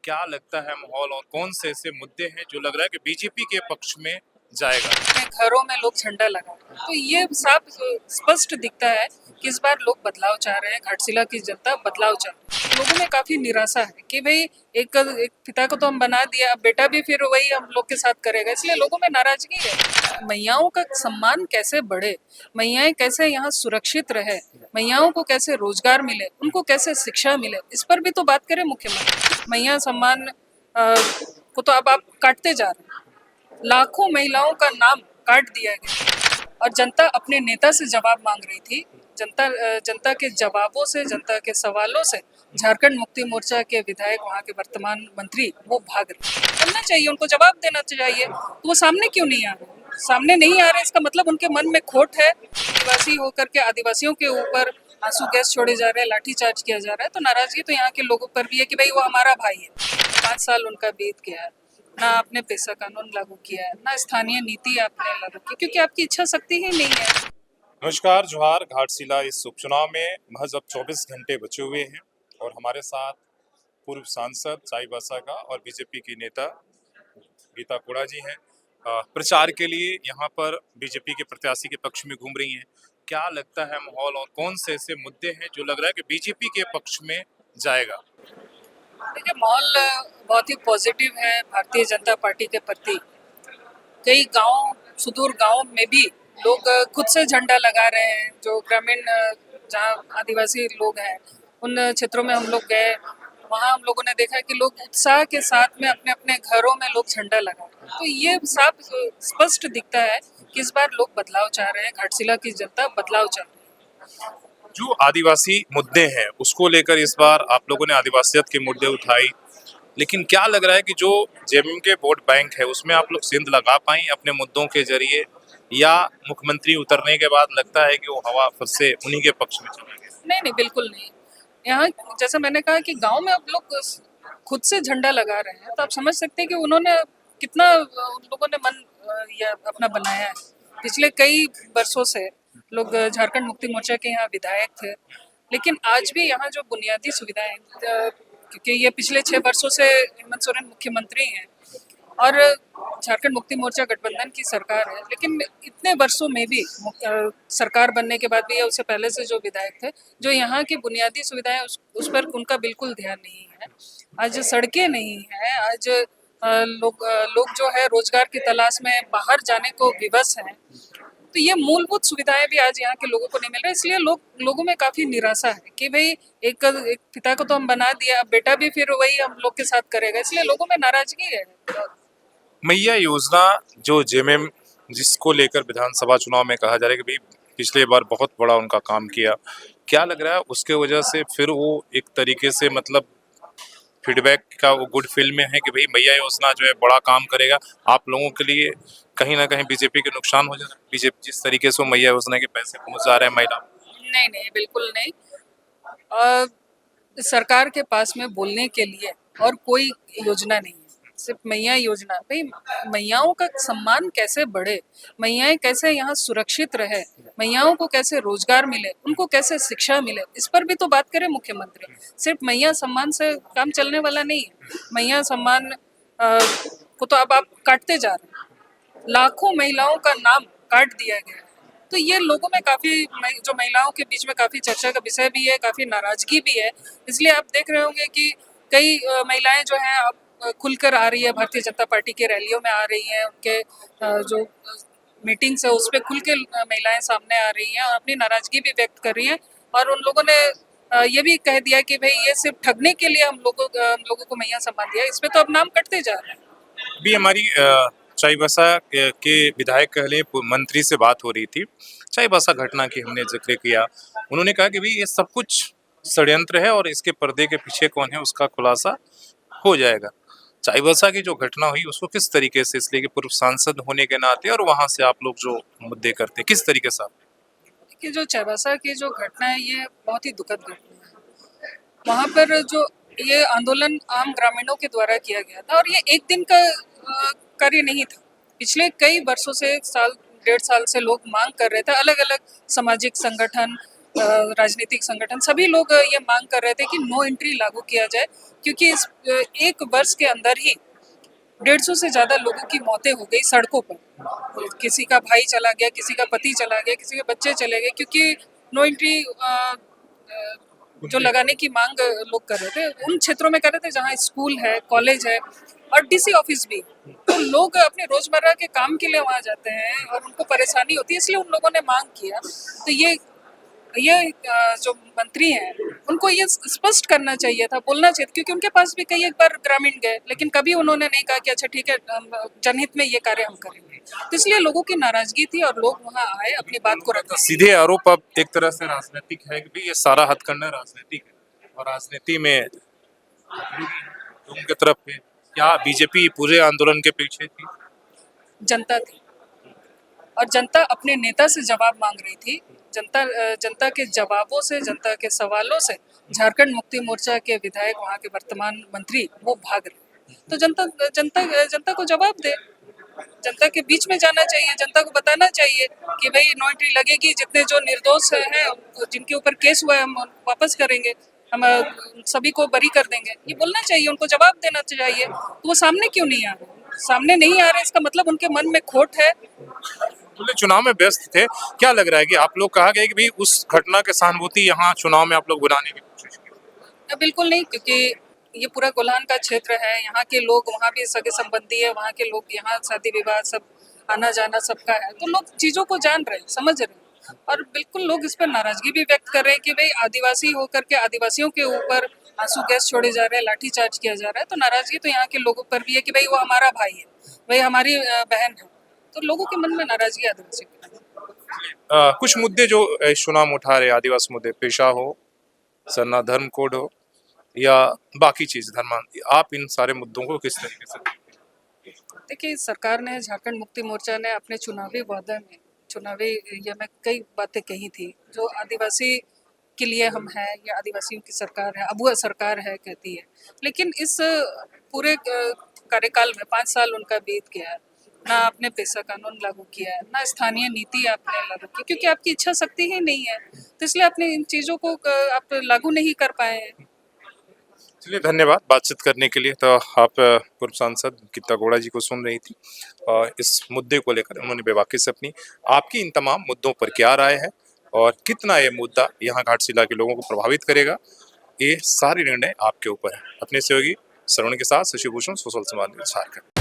क्या लगता है माहौल और कौन से ऐसे मुद्दे हैं जो लग रहा है कि बीजेपी के पक्ष में जाएगा? अपने घरों में लोग झंडा लगा रहे हैं। तो ये साफ स्पष्ट दिखता है कि इस बार लोग बदलाव चाह रहे हैं। घाटशिला की जनता बदलाव चाह रही है। लोगों में काफी निराशा है कि भाई एक पिता को तो हम बना दिया, अब बेटा भी फिर वही हम लोग के साथ करेगा, इसलिए लोगों में नाराजगी है। मैयाओं का सम्मान कैसे बढ़े, मैयाएं कैसे यहाँ सुरक्षित रहे, मैयाओं को कैसे रोजगार मिले, उनको कैसे शिक्षा मिले, इस पर भी तो बात करें मुख्यमंत्री। मैया सम्मान को तो अब आप काटते जा रहे हैं। लाखों महिलाओं का नाम काट दिया गया और जनता अपने नेता से जवाब मांग रही थी। जनता के जवाबों से, जनता के सवालों से झारखंड मुक्ति मोर्चा के विधायक, वहाँ के वर्तमान मंत्री, वो भाग रहे। बोलना चाहिए, उनको जवाब देना चाहिए। तो वो सामने क्यों नहीं आ रहे? सामने नहीं आ रहे, इसका मतलब उनके मन में खोट है। आदिवासी होकर के आदिवासियों के ऊपर आंसू गैस छोड़े जा रहे हैं, लाठीचार्ज किया जा रहा है। तो नाराजगी तो यहाँ के लोगों पर भी है कि भाई वो हमारा भाई है। 5 साल उनका बीत गया है, ना आपने पेशा कानून लागू किया है, ना स्थानीय नीति आपने लागू की, क्योंकि आपकी इच्छा शक्ति ही नहीं है। नमस्कार, जोहार। घाटशिला इस उपचुनाव में महज अब 24 घंटे बचे हुए हैं और हमारे साथ पूर्व सांसद चाईबासा का और बीजेपी की नेता गीता कोड़ा जी हैं। प्रचार के लिए यहाँ पर बीजेपी के प्रत्याशी के पक्ष में घूम रही हैं। क्या लगता है माहौल और कौन से ऐसे मुद्दे हैं जो लग रहा है कि बीजेपी के पक्ष में जाएगा? देखिए, माहौल बहुत ही पॉजिटिव है भारतीय जनता पार्टी के प्रति। कई गांव, सुदूर गांव में भी लोग खुद से झंडा लगा रहे हैं। जो ग्रामीण जहाँ आदिवासी लोग हैं, उन क्षेत्रों में हम लोग गए, वहाँ हम लोगों ने देखा कि लोग उत्साह के साथ में अपने अपने घरों में लोग झंडा लगा रहे हैं। तो ये साफ स्पष्ट दिखता है कि इस बार लोग बदलाव चाह रहे हैं। घाटशिला की जनता बदलाव चाह रही है। जो आदिवासी मुद्दे हैं उसको लेकर इस बार आप लोगों ने आदिवासियत के मुद्दे उठाई, लेकिन क्या लग रहा है कि जो जेएमएम के वोट बैंक है उसमें आप लोग सेंध लगा पाए अपने मुद्दों के जरिए, या मुख्यमंत्री उतरने के बाद लगता है कि वो हवा फिर से उन्हीं के पक्ष में चला गया? नहीं नहीं, बिल्कुल नहीं। यहाँ जैसा मैंने कहा कि गांव में अब लोग खुद से झंडा लगा रहे हैं, तो आप समझ सकते हैं कि उन्होंने कितना उन लोगों ने मन या अपना बनाया है। पिछले कई वर्षों से लोग झारखंड मुक्ति मोर्चा के यहाँ विधायक थे, लेकिन आज भी यहाँ जो बुनियादी सुविधाएं, क्योंकि ये पिछले 6 वर्षों से हेमंत सोरेन मुख्यमंत्री हैं और झारखंड मुक्ति मोर्चा गठबंधन की सरकार है, लेकिन इतने वर्षों में भी सरकार बनने के बाद भी या उससे पहले से जो विधायक थे, जो यहाँ की बुनियादी सुविधाएं उस पर उनका बिल्कुल ध्यान नहीं है। आज सड़कें नहीं है, आज लोग जो है रोजगार की तलाश में बाहर जाने को विवश हैं। तो ये मूलभूत सुविधाएं भी आज यहाँ के लोगों को नहीं मिल रही, इसलिए लोगों में काफी निराशा है कि भाई एक पिता को तो हम बना दिया, अब बेटा भी फिर वही हम लोग के साथ करेगा, इसलिए लोगों में नाराजगी है। मैया योजना जो जेएमएम, जिसको लेकर विधानसभा चुनाव में कहा जा रहा है कि भाई पिछले बार बहुत बड़ा उनका काम किया, क्या लग रहा है उसके वजह से फिर वो एक तरीके से मतलब फीडबैक का वो गुड फील में है कि भाई मैया योजना जो है बड़ा काम करेगा आप लोगों के लिए, कहीं ना कहीं बीजेपी के नुकसान हो जा रहा है? बीजेपी जिस तरीके से वो मैया योजना के पैसे पहुंच जा रहे हैं महिला। नहीं नहीं, बिल्कुल नहीं। अ, सरकार के पास में बोलने के लिए और कोई योजना नहीं है, सिर्फ मैया योजना। भाई मैयाओं का सम्मान कैसे बढ़े, मैयाएं कैसे यहाँ सुरक्षित रहे, मैयाओं को कैसे रोजगार मिले, उनको कैसे शिक्षा मिले, इस पर भी तो बात करें मुख्यमंत्री। सिर्फ मैया सम्मान से काम चलने वाला नहीं है। मैया सम्मान को तो अब आप काटते जा रहे हैं। लाखों महिलाओं का नाम काट दिया गया है। तो ये लोगों में काफी, जो महिलाओं के बीच में काफी चर्चा का विषय भी है, काफी नाराजगी भी है। इसलिए आप देख रहे होंगे कि कई महिलाएं जो हैं अब खुलकर आ रही है, भारतीय जनता पार्टी के रैलियों में आ रही हैं, उनके जो मीटिंग्स है उस पर खुल के महिलाएं सामने आ रही हैं और अपनी नाराजगी भी व्यक्त कर रही हैं। और उन लोगों ने ये भी कह दिया कि भाई ये सिर्फ ठगने के लिए हम लोगों को मैया सम्मान दिया, इस पे तो अब नाम कटते जा रहे हैं। अभी हमारी चाईबासा के विधायक कह लें मंत्री से बात हो रही थी, चाईबासा घटना की हमने जिक्र किया। उन्होंने कहा कि भाई ये सब कुछ षड्यंत्र है और इसके पर्दे के पीछे कौन है उसका खुलासा हो जाएगा। चाईबासा की जो घटना हुई उसको किस तरीके से, इसलिए कि पूर्व सांसद होने के नाते और वहां से आप लोग जो मुद्दे करते किस तरीके से कि जो चाईबासा की जो घटना है, ये बहुत ही दुखद घटना है। वहाँ पर जो ये आंदोलन आम ग्रामीणों के द्वारा किया गया था, और ये एक दिन का कार्य नहीं था। पिछले कई वर्षों से, 1 साल 1.5 साल से लोग मांग कर रहे थे। अलग अलग सामाजिक संगठन, राजनीतिक संगठन सभी लोग ये मांग कर रहे थे कि नो एंट्री लागू किया जाए, क्योंकि इस एक वर्ष के अंदर ही 150 से ज़्यादा लोगों की मौतें हो गई सड़कों पर। किसी का भाई चला गया, किसी का पति चला गया, किसी के बच्चे चले गए, क्योंकि नो एंट्री जो लगाने की मांग लोग कर रहे थे उन क्षेत्रों में कर रहे थे जहाँ स्कूल है, कॉलेज है और डीसी ऑफिस भी। तो लोग अपने रोजमर्रा के काम के लिए वहाँ जाते हैं और उनको परेशानी होती है, इसलिए उन लोगों ने मांग किया। तो ये जो मंत्री हैं उनको ये स्पष्ट करना चाहिए था, बोलना चाहिए, क्योंकि उनके पास भी कई एक बार ग्रामीण गए, लेकिन कभी उन्होंने नहीं कहा कि अच्छा ठीक है जनहित में ये कार्य हम करेंगे। तो इसलिए लोगों की नाराजगी थी और लोग वहाँ आए अपनी बात को रखने। सीधे आरोप अब एक तरह से राजनीतिक है कि भाई ये सारा हथकंडा राजनीतिक है और राजनीति में उनके तरफ है। क्या बीजेपी पूरे आंदोलन के पीछे थी? जनता थी और जनता अपने नेता से जवाब मांग रही थी। जनता के जवाबों से, जनता के सवालों से झारखंड मुक्ति मोर्चा के विधायक, वहाँ के वर्तमान मंत्री, वो भाग रहे। तो जनता को जवाब दे, जनता के बीच में जाना चाहिए, जनता को बताना चाहिए कि भाई नो एंट्री लगेगी, जितने जो निर्दोष हैं जिनके ऊपर केस हुआ है हम वापस करेंगे, हम सभी को बरी कर देंगे। ये बोलना चाहिए, उनको जवाब देना चाहिए। तो वो सामने क्यों नहीं आ रहे? सामने नहीं आ रहे, इसका मतलब उनके मन में खोट है। बोले चुनाव में व्यस्त थे। क्या लग रहा है कि आप लोग कहा गया कि भाई उस घटना के सहानुभूति यहाँ चुनाव में आप लोग बनाने की कोशिश की? बिल्कुल नहीं, क्योंकि ये पूरा कोल्हान का क्षेत्र है, यहाँ के लोग, वहाँ भी सगे संबंधी है, वहाँ के लोग, यहाँ शादी विवाह सब आना जाना सबका है, तो लोग चीज़ों को जान रहे हैं, समझ रहे हैं। और बिल्कुल लोग इस पर नाराजगी भी व्यक्त कर रहे हैं कि भाई आदिवासी होकर के आदिवासियों के ऊपर आंसू गैस छोड़े जा रहे हैं, लाठीचार्ज किया जा रहा है। तो नाराजगी तो यहाँ के लोगों पर भी है कि भाई वो हमारा भाई है, भाई हमारी बहन है। तो लोगों के मन में नाराजगी आदिवासी की। कुछ मुद्दे जो इस चुनाव में उठा रहे आदिवासी मुद्दे, पेशा हो, सरना धर्म कोड हो या बाकी चीज धर्म, आप इन सारे मुद्दों को किस तरीके से? देखिए, सरकार ने, झारखंड मुक्ति मोर्चा ने अपने चुनावी वादे में, चुनावी ये में कई बातें कही थी जो आदिवासी के लिए हम हैं, या आदिवासियों की सरकार है, अब वह सरकार है कहती है। लेकिन इस पूरे कार्यकाल में 5 साल उनका बीत गया है, ना आपने पेशा कानून लागू किया है, ना स्थानीय नीति आपने लागू की, क्योंकि आपकी इच्छा शक्ति ही नहीं है। तो इसलिए आपने इन चीज़ों को आप लागू नहीं कर पाए हैं। चलिए, धन्यवाद बातचीत करने के लिए। तो आप पूर्व सांसद गीता गौड़ा जी को सुन रही थी और इस मुद्दे को लेकर उन्होंने बेबाकी से अपनी, आपकी इन तमाम मुद्दों पर क्या राय है और कितना ये मुद्दा यहाँ घाटशिला के लोगों को प्रभावित करेगा, ये सारे निर्णय आपके ऊपर है। अपने सहयोगी श्रवण के साथ शशि भूषण, सोशल समाज न्यूज़ झारखंड।